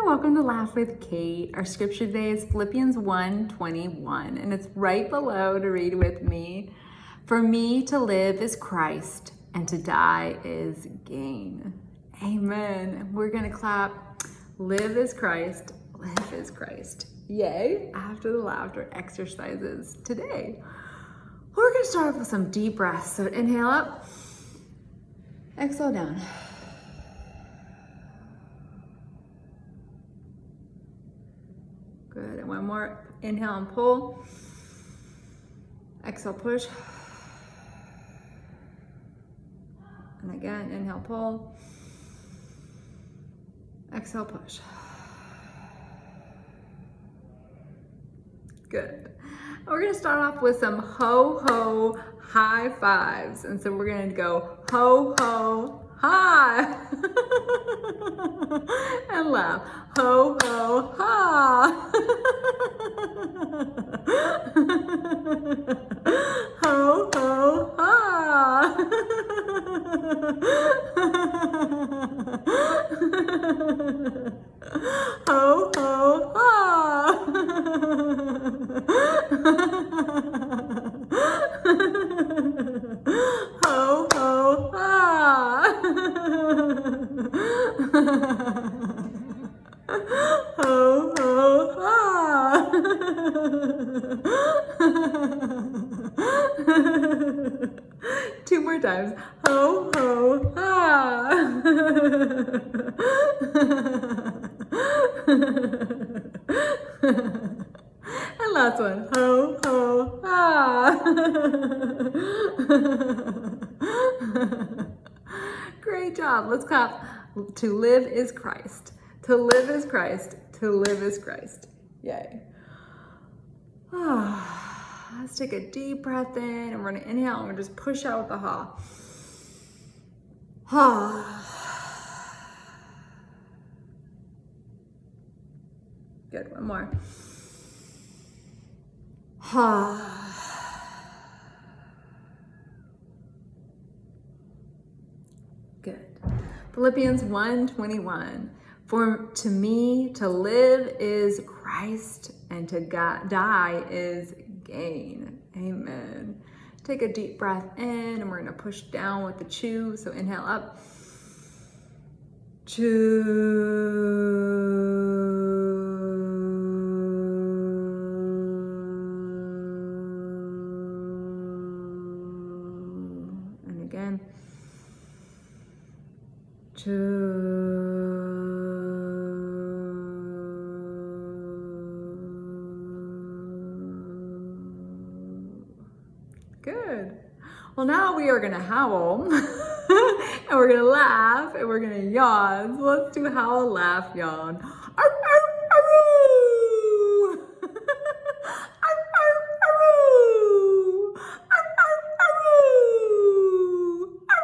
welcome to Laugh with Kate. Our scripture today is Philippians 1:21, and it's right below to read with me. For me to live is Christ, and to die is gain. Amen. We're going to clap. Live is Christ, live is Christ. Yay, after the laughter exercises today. We're going to start off with some deep breaths. So inhale up, exhale down. Good, and one more. Inhale and pull. Exhale, push. And again, inhale, pull. Exhale, push. Good. We're gonna start off with some ho-ho high fives. And so we're gonna go ho-ho hi. And laugh. Ho, ho, ha. Ho, ho, ha. Ho, ho, ha. Ho, ho, ha. Ho, ho, ha. Two more times. Ho, ho, ha. And last one. Ho, ho, ha. Great job. Let's clap. To live is Christ. To live is Christ. To live is Christ. Yay. Let's take a deep breath in, and we're going to inhale, and we're just push out with the ha. Ha. Good. One more. Ha. Good. Philippians 1:21. For to me to live is Christ, and to die is gain. Amen. Take a deep breath in, and we're going to push down with the chew. So inhale up. Chew. And again. Chew. Good. Well, now we are going to howl, and we're going to laugh, and we're going to yawn. So let's do howl, laugh, yawn. Arr, arr, arroo! Arr, arr, arroo! Arr, arr, arroo! Arr,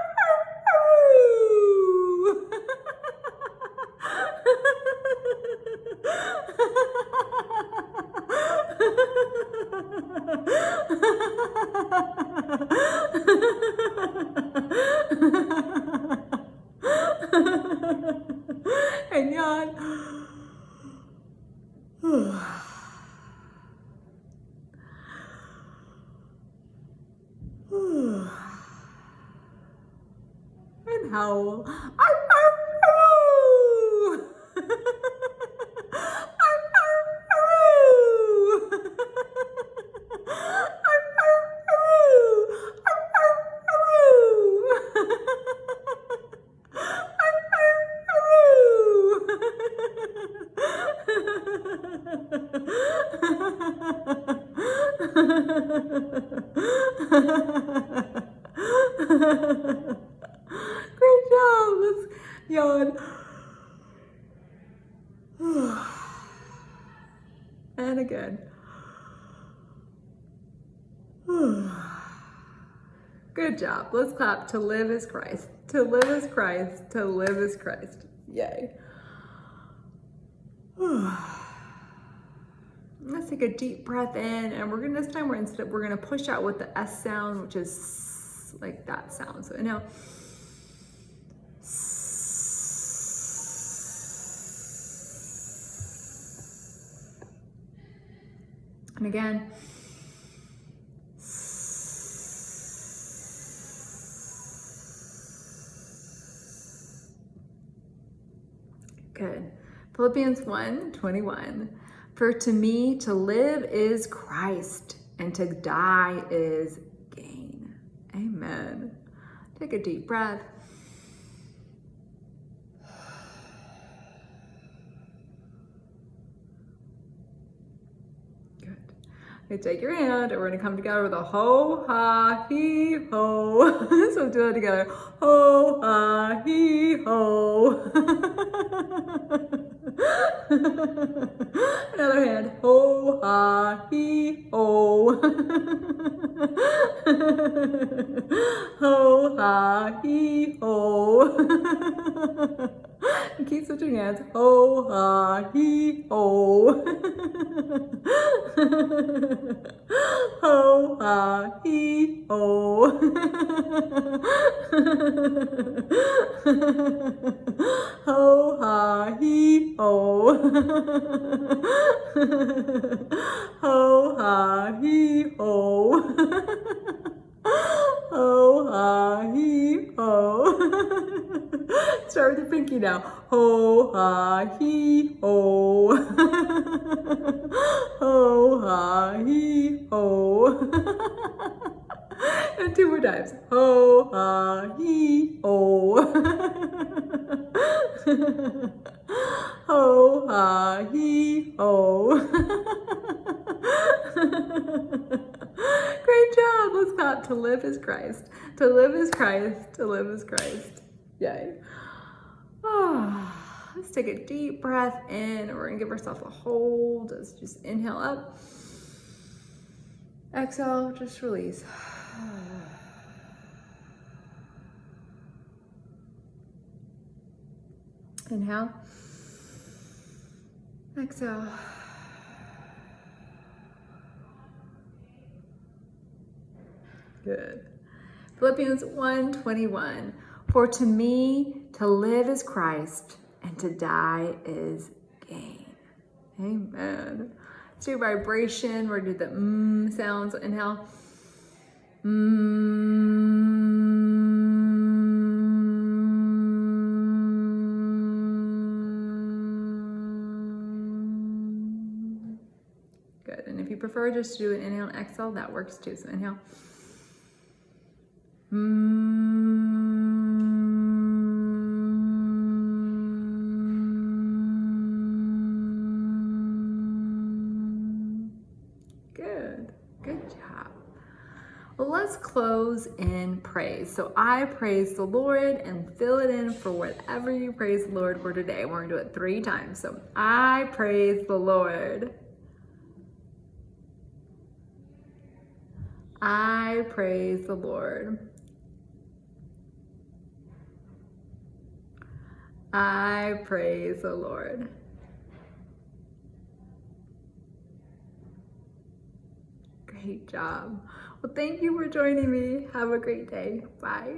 and yawn. And howl. Arr, arr, arroo! Arr, arr, arroo! Arr, arr, arroo! Arr, arr, arroo! Arr, arr, arroo! Great job. Let's yawn. And again. Good job. Let's clap. To live is Christ. To live is Christ. To live is Christ. Yay. Let's take a deep breath in, and we're gonna this time we're gonna push out with the S sound, which is like that sound. So inhale. And again. Good. Philippians 1:21. For to me to live is Christ, and to die is gain. Amen. Take a deep breath. Good. You take your hand, and we're going to come together with a ho, ha, he, ho. So let's do it together. Ho, ha, he, ho. Another hand. Ho, ha, he, ho. Ho, ha, he, ho. And keep switching hands. Ho, ha, he, ho. Ho, ha, he, ho. Ho, ha, he, ho. Ho, ha, he, ho. Ho, ha, he, ho. Start with the pinky now. Ho, ha, he, ho. Ho, ha, he, ho. And two more times. Ho, ha, he, ho. Ho, ha, he, ho. Great job. Let's clap. To live is Christ. To live is Christ. To live is Christ. Yay. Oh, let's take a deep breath in. We're going to give ourselves a hold. Let's just inhale up. Exhale, just release. Inhale. Exhale. Good. Philippians 1:21. For to me to live is Christ, and to die is gain. Amen. Let's do vibration. We're going to do the sounds. Inhale. Good. And if you prefer just to do an inhale and exhale, that works too. So inhale. Good. Good job. Well, let's close in praise. So I praise the Lord, and fill it in for whatever you praise the Lord for today. We're going to do it 3 times. So I praise the Lord. I praise the Lord. I praise the Lord. Great job. Well, thank you for joining me. Have a great day. Bye.